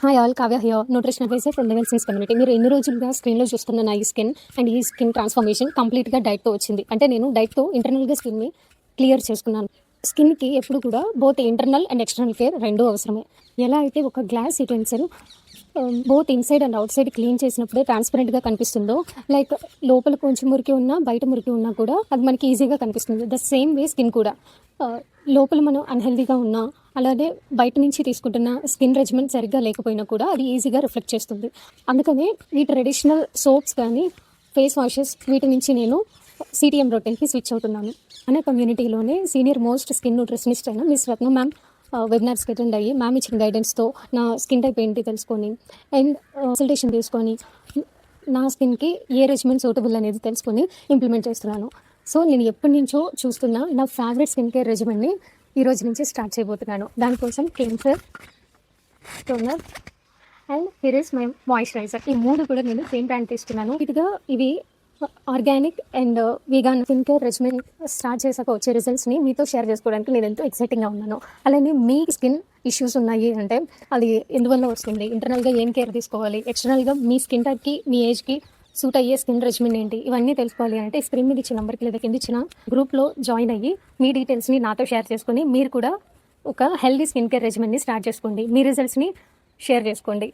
Hi all, Kavya here, nutrition advisor from level since community. మీరు ఎన్ని రోజులుగా స్క్రీన్లో చూస్తున్న నా ఈ స్కిన్ అండ్ ఈ స్కిన్ ట్రాన్స్ఫర్మేషన్ కంప్లీట్గా డైట్తో వచ్చింది. అంటే నేను డైట్తో ఇంటర్నల్గా స్కిన్ని క్లియర్ చేసుకున్నాను. స్కిన్కి ఎప్పుడు కూడా both internal and external care రెండూ అవసరమే. ఎలా అయితే ఒక glass utensil both inside and out side clean చేసినప్పుడే ట్రాన్స్పరెంట్గా కనిపిస్తుందో, లైక్ లోపల కొంచెం మురికి ఉన్నా బయట మురికి ఉన్నా కూడా అది మనకి ఈజీగా కనిపిస్తుంది. ద సేమ్ వే స్కిన్ కూడా లోపల మనం అన్హెల్దీగా ఉన్నా, అలాగే బయట నుంచి తీసుకుంటున్న స్కిన్ రెజిమెంట్ సరిగ్గా లేకపోయినా కూడా అది ఈజీగా రిఫ్లెక్ట్ చేస్తుంది. అందుకనే ఈ ట్రెడిషనల్ సోప్స్ కానీ ఫేస్ వాషెస్ వీటి నుంచి నేను సిటిఎం రొటీన్కి స్విచ్ అవుతున్నాను. అనే కమ్యూనిటీలోనే సీనియర్ మోస్ట్ స్కిన్ న్యూట్రిషనిస్ట్ అయిన మిస్ రత్న మ్యామ్ వెబినార్స్కి అటెండ్ అయ్యి మ్యామ్ ఇచ్చిన గైడెన్స్తో నా స్కిన్ టైప్ ఏంటి తెలుసుకొని అండ్ కన్సల్టేషన్ తీసుకొని నా స్కిన్కి ఏ రెజిమెంట్ సూటబుల్ అనేది తెలుసుకొని ఇంప్లిమెంట్ చేస్తున్నాను. సో నేను ఎప్పటి నుంచో చూస్తున్న నా ఫేవరెట్ స్కిన్ కేర్ రెజిమెంట్ని ఈ రోజు నుంచి స్టార్ట్ చేయబోతున్నాను. దానికోసం cleanser, toner and here is my moisturiser. ఈ మూడు కూడా నేను సేమ్ బ్రాండ్ తీసుకున్నాను. ఇవి organic and వీగాన్ skin care regiment start చేశాక వచ్చే రిజల్ట్స్ని మీతో షేర్ చేసుకోవడానికి నేను ఎంతో ఎక్సైటింగ్గా ఉన్నాను. అలానే మీ స్కిన్ ఇష్యూస్ ఉన్నాయి అంటే అది ఎందువల్ల వస్తుంది, ఇంటర్నల్గా ఏం కేర్ తీసుకోవాలి, ఎక్స్టర్నల్గా మీ స్కిన్ టైప్కి మీ ఏజ్కి సూట్ అయ్యే స్కిన్ రెజిమెంట్ ఏంటి, ఇవన్నీ తెలుసుకోవాలి అంటే స్క్రీన్ మీద ఇచ్చిన నెంబర్కి లేదా కింద ఇచ్చిన గ్రూప్లో జాయిన్ అయ్యి మీ డీటెయిల్స్ని నాతో షేర్ చేసుకొని మీరు కూడా ఒక హెల్దీ స్కిన్ కేర్ రెజిమెంట్ని స్టార్ట్ చేసుకోండి. మీ రిజల్ట్స్ని షేర్ చేసుకోండి.